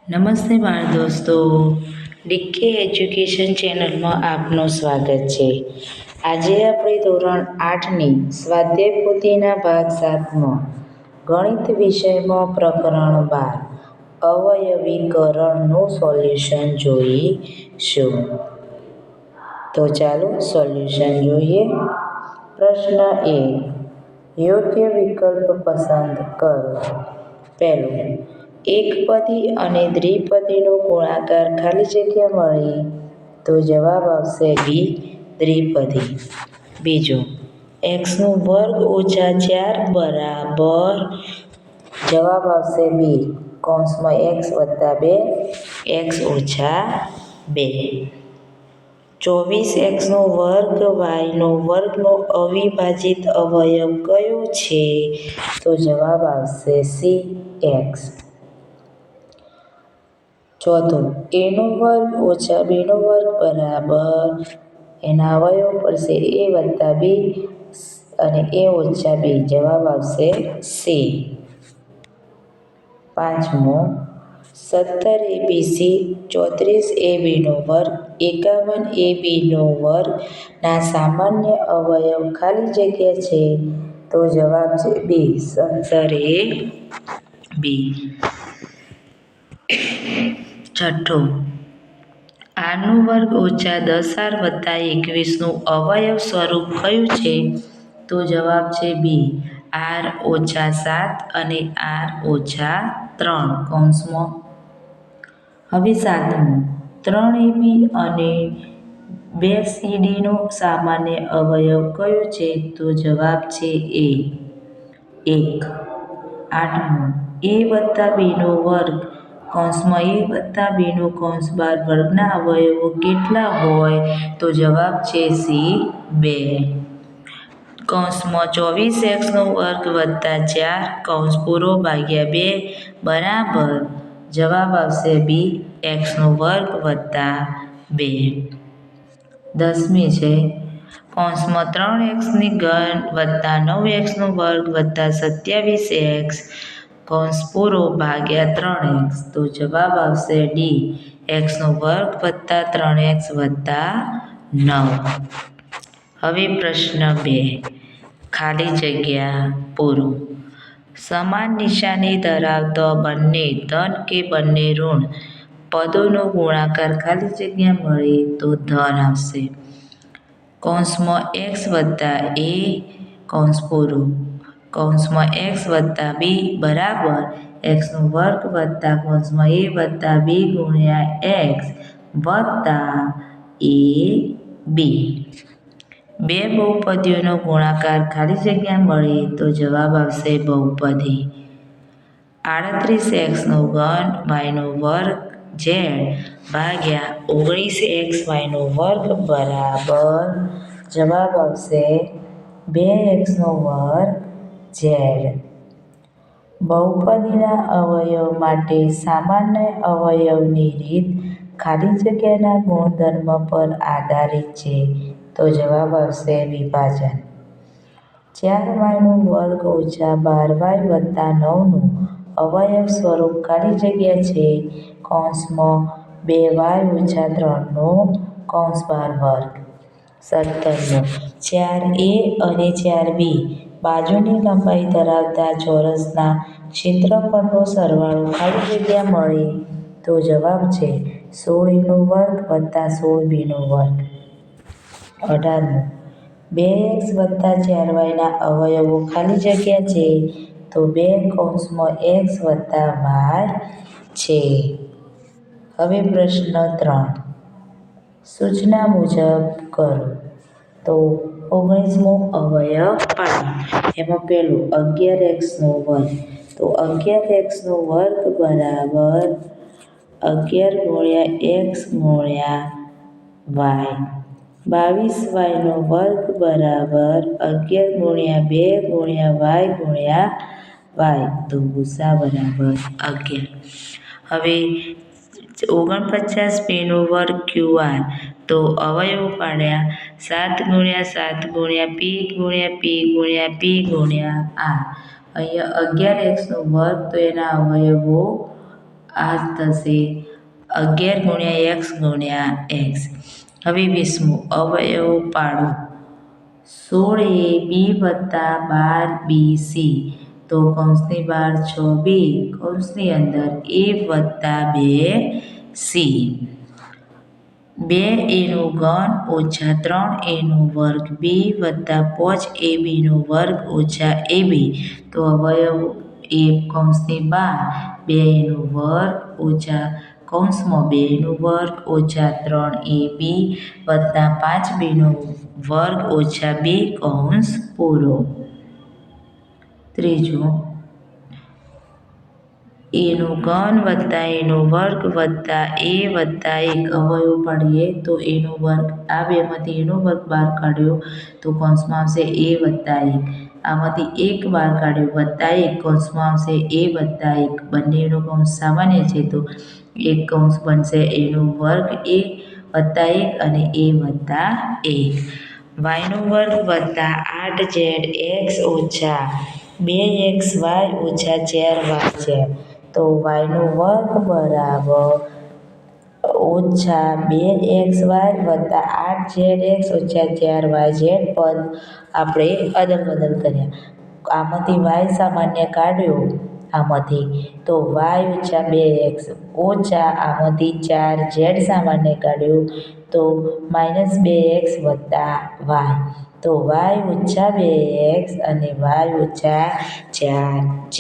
નમસ્તે બાળ દોસ્તો, ડીકે એજ્યુકેશન ચેનલમાં આપનું સ્વાગત છે. આજે આપણે ધોરણ 8ની સ્વાધ્યાય પોથીના ભાગ 7માં ગણિત વિષયમાં પ્રકરણ 12 અવયવીકરણનું સોલ્યુશન જોઈશું. તો ચાલો સોલ્યુશન જોઈએ. પ્રશ્ન 1, યોગ્ય વિકલ્પ પસંદ કરો. પહેલું, એકપદી અને દ્વિપદીનો ગુણાકાર ખાલી જગ્યા મળે તો જવાબ આવશે બી દ્વિપદી. બીજું, x² - 4 બરાબર જવાબ આવશે બી x + 2 x - 2. 24x² y² નો અવિભાજિત અવયવ કયો છે? તો જવાબ આવશે સી x. ચોથું, a² - b² બરાબર એના અવયવ પડશે a + b અને a - b. જવાબ આવશે સી. પાંચમું, 17abc 34ab² 51ab² ના સામાન્ય અવયવ ખાલી જગ્યા છે તો જવાબ છે બી 17ab. છઠ્ઠું, r² - 10r + 21 નું અવયવ સ્વરૂપ કયું છે? તો જવાબ છે બી r - 7 અને r - 3. હવે સાતમું, 3ab અને 2cd નો સામાન્ય અવયવ કયો છે? તો જવાબ છે એ 1. આઠમું, a + b² ના અવયવો કેટલા હોય? તો જવાબ છે સી 2. 24x² + 4 બરાબર જવાબ આવશે બી x² + 2. 10મી છે 3x³ + 9x² + 27x / 3x. તો જવાબ આવશે ડી x² + 3x + 9. હવે પ્રશ્ન 2, ખાલી જગ્યા પૂરો. સમાન નિશાની ધરાવતા બંને ધન કે બંને ઋણ પદોનો ગુણાકાર ખાલી જગ્યા મળે તો ધન આવશે. x + a x + b બરાબર x² + a + b × x + ab. બે બહુપદીનો ગુણાકાર ખાલી જગ્યા મળે તો જવાબ આવશે બહુપદી. 38x³ z / 19xy² બરાબર જવાબ આવશે 2x² z. બહુપદીના અવયવ માટે સામાન્ય અવયવની રીત ખાલી જગ્યાના ગુણધર્મ પર આધારિત છે તો જવાબ આવશે વિભાજન. 4y² - 12y + 9 નું અવયવ સ્વરૂપ ખાલી જગ્યા છે 2y - 3 /2. 17મું, 4a અને 4b બાજુની લંબાઈ ધરાવતા ચોરસના ક્ષેત્રફળનો સરવાળો ખાલી જગ્યા મળે તો જવાબ છે 16a² + 16b². 18મું, 2x + 4y ના અવયવો ખાલી જગ્યા છે તો 2x + y છે. હવે પ્રશ્ન 3, સૂચના મુજબ કરો. તો 19મો અવયવ પાડો. એમાં પહેલું 11x². તો 11x² બરાબર 11 × x × y. 22y² બરાબર 11 × 2 × y × y. તો ગુસા બરાબર 11. હવે 49p² QR. તો અવયવો પાડ્યા 7 × 7 × p × p × p × r. અહીંયા 11x² તો એના અવયવો આ થશે 11 ગુણ્યા x ગુણ્યા x. હવે 20મું અવયવ પાડો. 16ab વત્તા 12bc તો કૌંસની બહાર 6b કૌંસની અંદર a વત્તા 2c. 2a નો ઘન ઓછા 3a નો વર્ગ b વત્તા 5ab નો વર્ગ ઓછા ab તો અવયવ એ કૌંસની બહાર 2a નો વર્ગ ઓછા કૌંસમાં 2 નો વર્ગ ઓછા 3ab વત્તા 5b નો વર્ગ ઓછા 2 કૌંસ પૂરો. ત્રીજું a નો ઘન વત્તા a નો વર્ગ વત્તા a વત્તા 1 અવયવ પાડીએ તો a નો વર્ગ આ બેમાંથી a નો વર્ગ બહાર કાઢ્યો તો કૌંસમાં આવશે a વત્તા 1. આમાંથી 1 બહાર કાઢ્યો વત્તા 1 કૌંસમાં આવશે a વત્તા 1. બંનેનો કૌંસ સામાન્ય છે તો એક કૌંસ બનશે a નો વર્ગ a વત્તા 1 અને a વત્તા 1. y નો વર્ગ વત્તા 8zx ઓછા 2xy ઓછા 4yz તો y નો વર્ગ બરાબર ઓછા 2xy વત્તા 8zx ઓછા 4yz પદ આપણે અદલ બદલ કર્યા. આમાંથી y સામાન્ય કાઢ્યો આમાંથી તો y ઓછા 2x ઓછા આમાંથી 4z સામાન્ય કાઢ્યો તો -2x વત્તા y તો y ઓછા 2x અને y ઓછા 4z.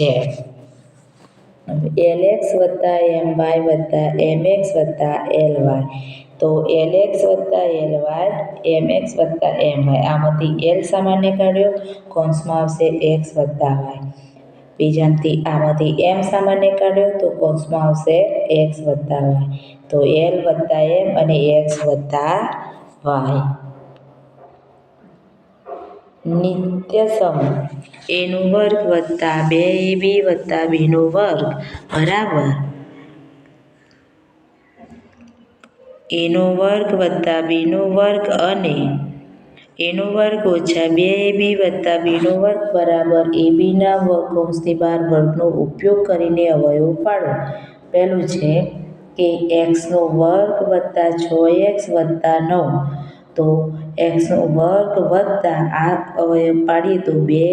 lx વત્તા my વત્તા mx વત્તા ly તો lx વત્તા ly mx વત્તા my આમાંથી l સામાન્ય કાઢ્યો કૌંસમાં આવશે x વત્તા y. બીજામાંથી આમાંથી m સામાન્ય કાઢ્યો તો કૌંસમાં આવશે x વત્તા y તો l વત્તા m અને x વત્તા y. નિત્યસમ a નો વર્ગ વત્તા 2ab વત્તા b નો વર્ગ બરાબર a નો વર્ગ વત્તા b નો વર્ગ અને a નો વર્ગ ઓછા 2ab વત્તા b નો વર્ગ બરાબર abના કૌંસની બહાર વર્ગનો ઉપયોગ કરીને અવયવ પાડો. પહેલું છે કે x નો વર્ગ વત્તા 6x વત્તા 9 તો x નો વર્ગ વત્તા આ અવયવ પાડીએ તો 2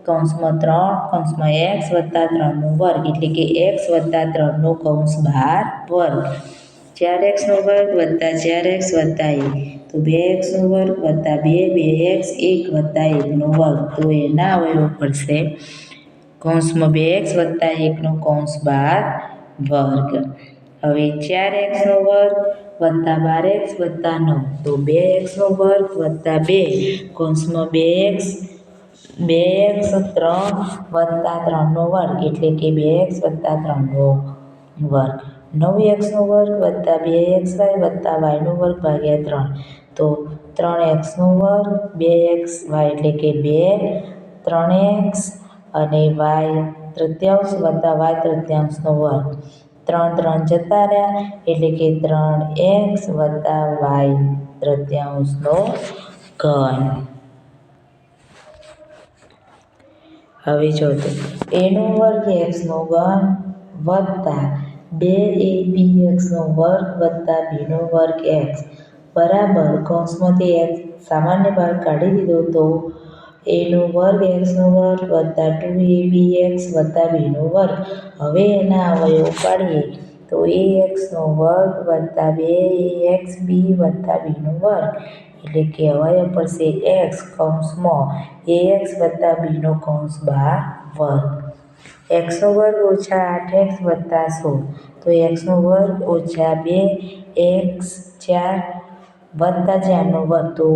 કૌંસમાં 3 કૌંસમાં x વત્તા 3 નો વર્ગ એટલે કે x વત્તા 3 નો કૌંસ બહાર વર્ગ. 4x નો વર્ગ વત્તા 4x વત્તા 1 તો 2x નો વર્ગ વત્તા 2x 1 વત્તા 1 નો વર્ગ તો એના અવયવ પડશે કૌંસમાં 2x વત્તા 1 નો કૌંસ બહાર વર્ગ. હવે 4x નો વર્ગ વત્તા 12x વત્તા 9 તો 2x નો વર્ગ વત્તા 2 કૌંસમાં 2x 3 વત્તા 3 નો વર્ગ એટલે કે 2x વત્તા 3 નો વર્ગ. 9x નો વર્ગ વત્તા 2xy વત્તા y નો વર્ગ ભાગ્યા 3 તો 3x નો વર્ગ 2xy એટલે કે 2 3x અને y તૃતીયાંશ વત્તા y તૃતીયાંશ નો વર્ગ. 3 3 જતા રહ્યા એટલે કે 3x વત્તા y તૃતીયાંશ નો ઘન. હવે જો તો a નો વર્ગ x નો ઘન વત્તા 2ab x નો વર્ગ વત્તા b નો વર્ગ x બરાબર કૌંસમાંથી x સામાન્ય બહાર કાઢી દીધો તો a નો વર્ગ x નો વર્ગ વત્તા 2ab x વત્તા b નો વર્ગ. હવે એના અવયવ પાડીએ તો ax નો વર્ગ વત્તા 2axb વત્તા b નો વર્ગ એટલે કે અવયવ પડશે x કૌંસમાં ax વત્તા b નો કૌંસ બહાર વર્ગ. x નો વર્ગ ઓછા 8x વત્તા 16 તો x નો વર્ગ ઓછા 2x 4 વત્તા 4 નો વર્ગ તો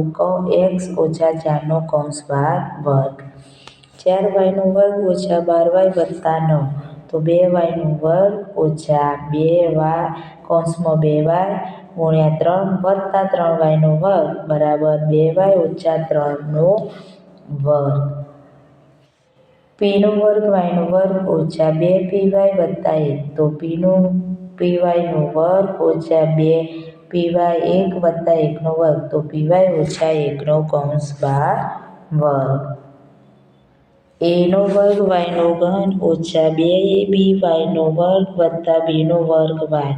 x ઓછા 4 નો કૌંસ બહાર વર્ગ. 4y નો વર્ગ ઓછા 12y વત્તા 9 તો 2y નો વર્ગ ઓછા 2y કૌંસમાં 2y ગુણ્યા 3 વત્તા 3y નો વર્ગ બરાબર 2y ઓછા 3 નો વર્ગ. p નો વર્ગ y નો વર્ગ ઓછા 2py વત્તા 1 તો py નો વર્ગ ઓછા 2py 1 વત્તા 1 નો વર્ગ તો py ઓછા 1 નો કૌંસ બહાર વર્ગ. એનો વર્ગ વાયનો ઘન ઓછા 2ab વાયનો વર્ગ વત્તા બીનો વર્ગ વાય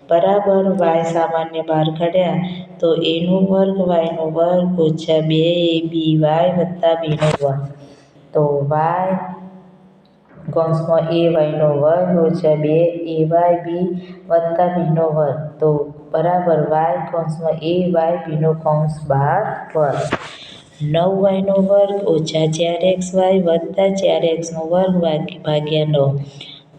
બરાબર વાય સામાન્ય બહાર કાઢ્યા તો એનો વર્ગ વાયનો વર્ગ ઓછા 2ab વાય વત્તા બીનો વર્ગ તો વાય કૌંસમાં એ વાયનો વર્ગ ઓછા 2ay બી વત્તા બીનો વર્ગ તો બરાબર વાય કૌંસમાં એ વાય બીનો કૌંસ બાર વર્ગ 9yનો વર્ગ ઓછા 4xy વત્તા 4xનો વર્ગ ભાગ્યા 9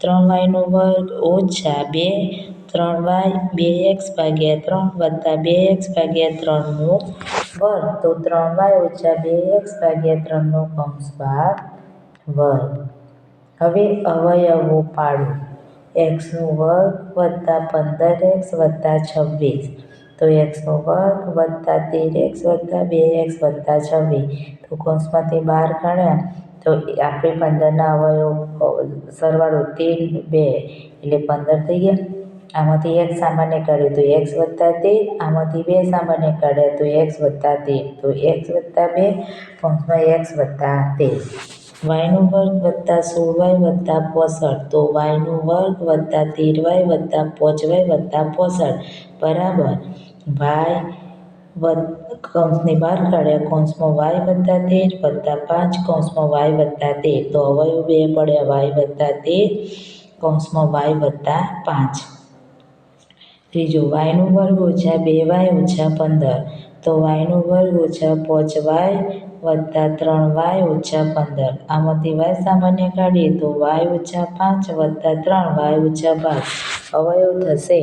3yનો વર્ગ ઓછા 3y 2x ભાગ્યા 3 વત્તા 2x ભાગ્યા 3નો વર્ગ તો 3y ઓછા 2x ભાગ્યા 3નો કૌંસ બાર વર્ગ હવે અવયવો પાડો xનો વર્ગ વત્તા 15x વત્તા 26 તો xનો વર્ગ વત્તા 13x વત્તા 2x વત્તા 26 તો કૌંસમાંથી બહાર કાઢ્યા તો આપણે 15ના અવયવો સરવાળો 13 2 એટલે 15 થઈ ગયા આમાંથી x સામાન્ય કાઢ્યો તો x વત્તા 13 આમાંથી 2 સામાન્ય કાઢ્યા તો x વત્તા 13 તો x વત્તા 2 કૌંસમાં x વત્તા 13 વાયનો વર્ગ વત્તા 16y વત્તા 65 તો વાયનો વર્ગ વત્તા 13y વત્તા 5y વત્તા 65 બરાબર વાય કૌંસની બહાર કાઢ્યા કૌંસમાં વાય વત્તા 13 વત્તા 5 કૌંસમાં વાય વત્તા 13 તો અવયવ બે પડ્યા વાય વત્તા 13 કૌંસમાં વાય વત્તા 5 ત્રીજો વાયનો વર્ગ ઓછા 2y ઓછા 15 તો વાયનો વર્ગ ઓછા 5y વત્તા 3y ઓછા 15 આમાંથી વાય સામાન્ય કાઢીએ તો વાય ઓછા 5 વત્તા 3y ઓછા 5 અવયવ થશે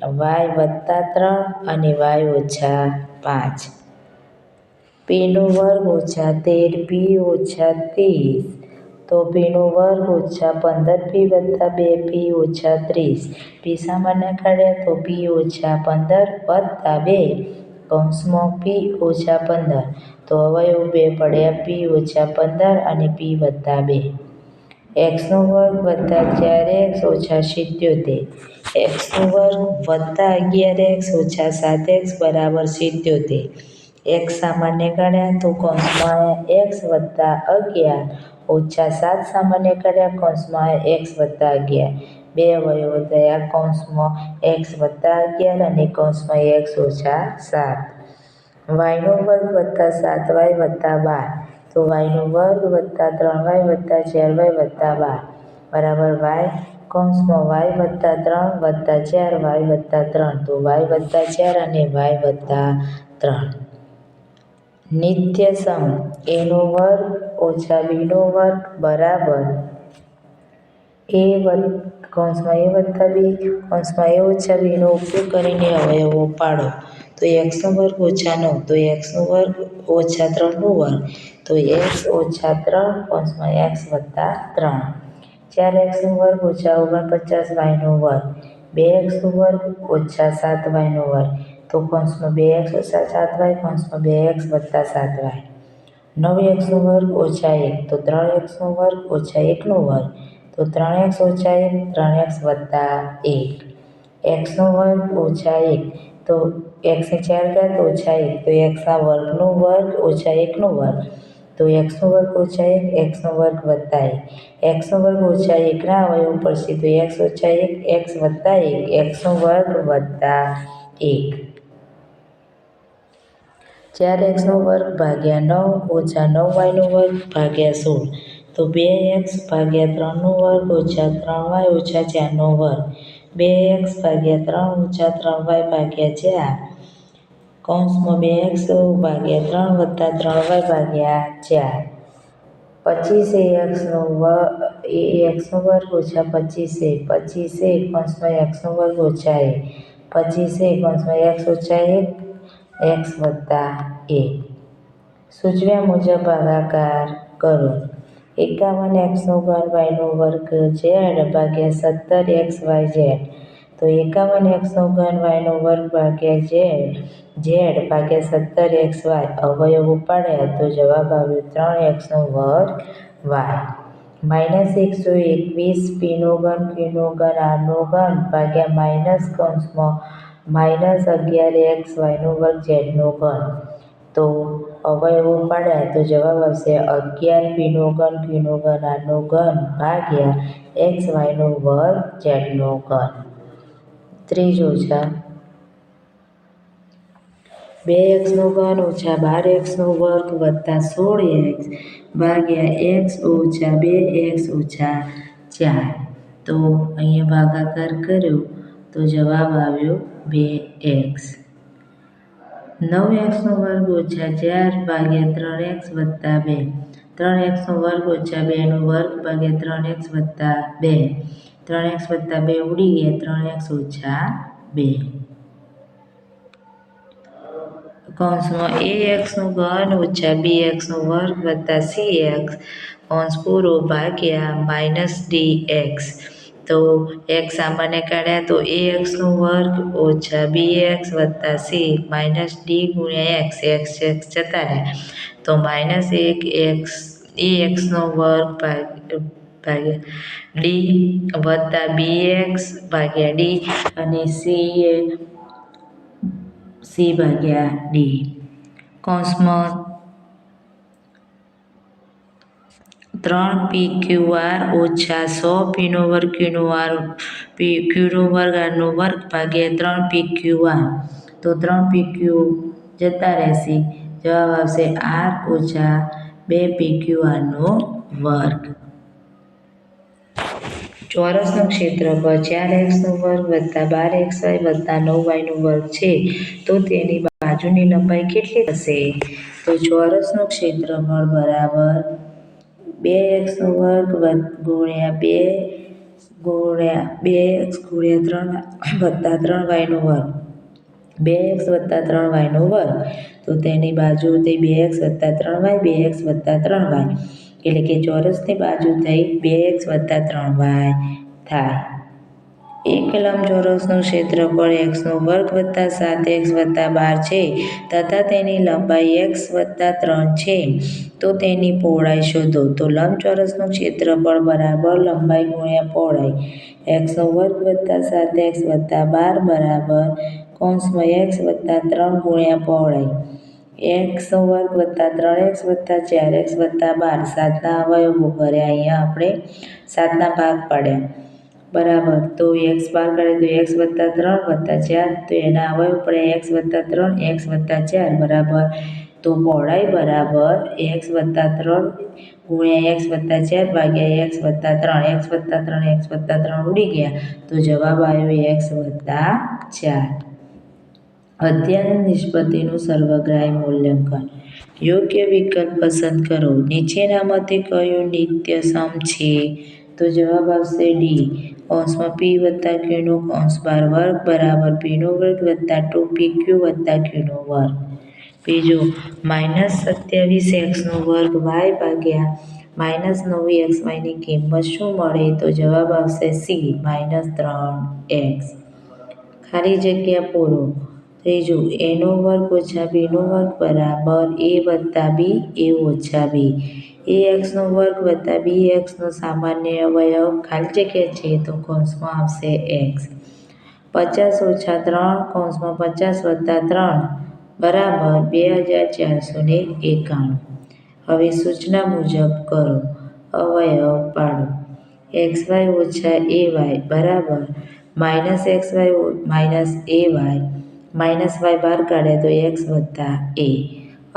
વાય વત્તા 3 અને વાય ઓછા 5 પીનો વર્ગ ઓછા 13 પી ઓછા 30 તો પીનો વર્ગ ઓછા 15 પી વત્તા 2 પી ઓછા 30 પી સામાન્ય કાઢ્યા તો પી ઓછા 15 વત્તા 2 કૌંસમાં પી ઓછા 15 તો અવયવ બે પડ્યા પી ઓછા 15 અને પી વત્તા 2 એક્સનો વર્ગ વત્તા 4x ઓછા 77 એક્સનો વર્ગ વત્તા 11x ઓછા 7x બરાબર 77 x સામાન્ય કાઢ્યા તો કૌંસમાં x વત્તા 11 ઓછા 7 સામાન્ય કાઢ્યા કૌંસમાં x વત્તા 11 બે અવયવો થયા કૌંસમાં x વત્તા 11 અને કૌંસમાં x ઓછા 7 વાયનો વર્ગ વત્તા 7y વત્તા 12 તો વાયનો વર્ગ વત્તા 3y વત્તા 4y વત્તા 12 બરાબર વાય કૌંસમાં વાય વત્તા 3 વત્તા 4y વત્તા 3 તો વાય વત્તા 4 અને વાય વત્તા 3 નિત્ય સમ એનો વર્ગ ઓછા બીનો વર્ગ બરાબર કૌંસમાં એ વત્તા બી કૌંસમાં એ ઓછા બીનો ઉપયોગ કરીને અવયવો પાડો તો એક્સનો વર્ગ ઓછા 9 તો એક્સનો વર્ગ ઓછા 3નો વર્ગ તો એક્સ ઓછા 3 કૌંસમાં એક્સ વત્તા 3 4xનો વર્ગ ઓછા 49 વાયનો વર્ગ 2xનો વર્ગ ઓછા 7 વાયનો વર્ગ તો કૌંસમાં 2x ઓછા 7y કૌંસમાં 2x વત્તા 7y 9xનો વર્ગ ઓછા 1 તો 3xનો વર્ગ ઓછા 1નો વર્ગ તો 3x ઓછા 1 3x વત્તા 1 xનો વર્ગ ઓછા 1 તો xની 4 ઘાત ઓછા 1 તો xના વર્ગનો વર્ગ ઓછા 1નો વર્ગ તો xનો વર્ગ ઓછા 1 xનો વર્ગ વત્તા 1 xનો વર્ગ ઓછા 1ના અવયવ પડશે તો x ઓછા 1 x વત્તા 1 xનો વર્ગ વત્તા 1 4xનો વર્ગ ભાગ્યા 9 ઓછા 9yનો વર્ગ ભાગ્યા 16 તો 2x ભાગ્યા 3નો વર્ગ ઓછા 3y ઓછા 4નો વર્ગ 2x ભાગ્યા 3 ઓછા 3y ભાગ્યા 4 કૌંસમાં 2x ભાગ્યા 3 વત્તા 3y ભાગ્યા 4 25 xનો વર્ગ ઓછા 25 25 કૌંસમાં xનો વર્ગ ઓછા 1 25 કૌંસમાં x ઓછા 1 x વત્તા 1 સૂચવ્યા મુજબ ભાગાકાર કરો 51xનો ઘન yનો વર્ગ z ભાગ્યા 17xyz તો 51xનો ઘન yનો વર્ગ ભાગ્યા z ભાગ્યા 17xy અવયવો પાડ્યા તો જવાબ આવ્યો 3xનો વર્ગ y -121 પીનો ઘન qનો ઘન rનો ઘન ભાગ્યા માઇનસ કૌંસમાં -11x yનો વર્ગ zનો ઘન તો અવયવો પાડ્યા તો જવાબ આવશે 11 p નો ઘન q નો ઘન r નો ઘન ભાગ્યા x y નો વર્ગ z નો ઘન. ત્રીજો છે 2x નો ઘન ઓછા 12x નો વર્ગ વત્તા 16x ભાગ્યા x ઓછા 2x ઓછા 4. તો અહીંયા ભાગાકાર કર્યો તો જવાબ આવ્યો 2x. 9x નો વર્ગ ઓછા 4 ભાગ્યા 3x વત્તા 2. 3x નો વર્ગ ઓછા 2 નો વર્ગ ભાગ્યા 3x વત્તા 2. 3x વત્તા 2 ઉડી ગયા 3x ઓછા 2. કૌંસમાં ax નો ઘન ઓછા bx નો વર્ગ વત્તા cx કૌંસ પૂરો ભાગ્યા -dx. તો x સામાન્ય કાઢ્યા તો ax નો વર્ગ ઓછા bx વત્તા c -d ગુણ્યા x જતા રહ્યા તો -1x ax નો વર્ગ ભાગ્યા d વત્તા bx ભાગ્યા d અને c ભાગ્યા d. કૌંસમાં 3pqr ઓછા 100 p નો વર્ગ q નો વર્ગ r નો વર્ગ ભાગ્યા 3pqr. તો 3pq જતા રહેશે જવાબ આવશે r ઓછા 2pqr નો વર્ગ. ચોરસનું ક્ષેત્રફળ 4x નો વર્ગ વત્તા 12xy વત્તા 9y નો વર્ગ છે તો તેની બાજુની લંબાઈ કેટલી થશે? તો ચોરસનું ક્ષેત્રફળ બરાબર 2x નો વર્ગ ગુણ્યા 2x ગુણ્યા 3 વત્તા 3y નો વર્ગ 2x વત્તા 3y નો વર્ગ. તો તેની બાજુ થઈ 2x વત્તા 3y 2x વત્તા 3y એટલે કે ચોરસની બાજુ થઈ 2x વત્તા 3y થાય. એક લંબચોરસનું ક્ષેત્રફળ x નો વર્ગ વત્તા 7x વત્તા 12 છે તથા તેની લંબાઈ x વત્તા 3 છે તો તેની પહોળાઈ શોધો. તો લંબચોરસનું ક્ષેત્રફળ બરાબર લંબાઈ ગુણ્યા પહોળાઈ x નો વર્ગ વત્તા 7x વત્તા 12 બરાબર કૌંસમાં x વત્તા 3 ગુણ્યા પહોળાઈ x નો વર્ગ વત્તા 3x વત્તા 4x વત્તા 12. 7ના અવયવો કર્યા અહીંયા આપણે 7ના ભાગ પાડ્યા બરાબર. તો x બહાર કાઢીએ તો x વત્તા 3 વત્તા 4 તો એના અવયવ પડ્યા x વત્તા 3 x વત્તા 4 બરાબર. તો પહોળાઈ બરાબર x વત્તા 3 ગુણ્યા x વત્તા 4 ભાગ્યા x વત્તા 3. x વત્તા 3 x વત્તા 3 ઉડી ગયા તો જવાબ આવ્યો x વત્તા 4. અધ્યયન નિષ્પત્તિનું સર્વગ્રાહી મૂલ્યાંકન. યોગ્ય વિકલ્પ પસંદ કરો. નીચેનામાંથી કયું નિત્ય સમ છે? તો જવાબ આવશે d. કૌંસમાં p વત્તા q નો કૌંસ બાર વર્ગ બરાબર p નો વર્ગ વત્તા 2pq વત્તા q નો વર્ગ. બીજો -27x નો વર્ગ y ભાગ્યા -9xy ની કિંમત શું મળે? તો જવાબ આવશે c -3x. ખાલી જગ્યા પૂરો. ત્રીજું a નો વર્ગ ઓછા b નો વર્ગ બરાબર a વત્તા b a ઓછા b. ax નો વર્ગ વત્તા bx નો સામાન્ય અવયવ ખાલી જગ્યા છે તો કૌંસમાં આવશે x. 50 ઓછા 3 કૌંસમાં 50 વત્તા 3 બરાબર 2491. હવે સૂચના મુજબ કરો. અવયવ પાડો. xy ઓછા ay બરાબર -xy -ay -y બહાર કાઢ્યા તો x વત્તા a.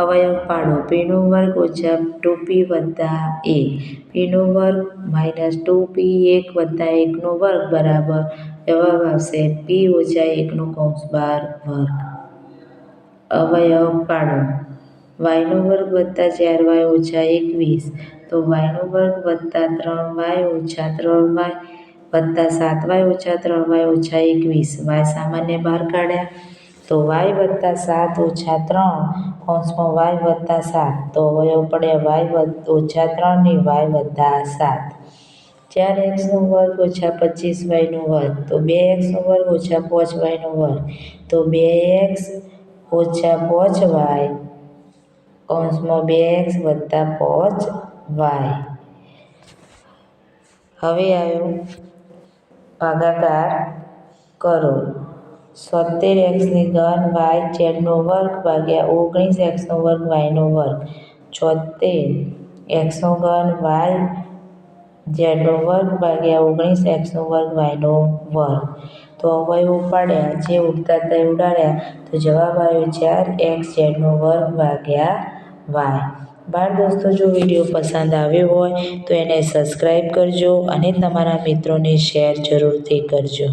અવયવ પાડો. p નો વર્ગ ઓછા 2p વત્તા 1 p નો વર્ગ -2p 1 વત્તા 1 નો વર્ગ બરાબર જવાબ આવશે p ઓછા 1 નો કૌંસ બાર વર્ગ. અવયવ પાડો. y નો વર્ગ વત્તા 4y ઓછા 21 તો y નો વર્ગ વત્તા 3y ઓછા 3y વત્તા 7y ઓછા 3y ઓછા 21. y સામાન્ય બહાર કાઢ્યા તો y વત્તા 7 ઓછા 3 કૌંસમાં y વત્તા 7 તો અવયવ પડ્યા y ઓછા 3 ને y વત્તા 7. 4x નો વર્ગ ઓછા 25y નો વર્ગ તો 2x નો વર્ગ ઓછા 5y નો વર્ગ તો 2x ઓછા 5y કૌંસમાં 2x વત્તા 5y. હવે આવ્યો ભાગાકાર કરો. 76 ઘન વાય ઝેડનો વર્ગ ભાગ્યા 19 વર્ગ વાયનો વર્ગ. 76 ઘન વાય ઝેડનો વર્ગ ભાગ્યા 19 વર્ગ વાયનો વર્ગ. તો અવયવો પાડ્યા, જે ઉડતા હતા એ ઉડાડ્યા, તો જવાબ આવ્યો 4x ઝેડનો વર્ગ ભાગ્યા વાય. બાળ દોસ્તો, જો વિડીયો પસંદ આવ્યો હોય તો એને સબસ્ક્રાઈબ કરજો અને તમારા મિત્રોને શેર જરૂરથી કરજો.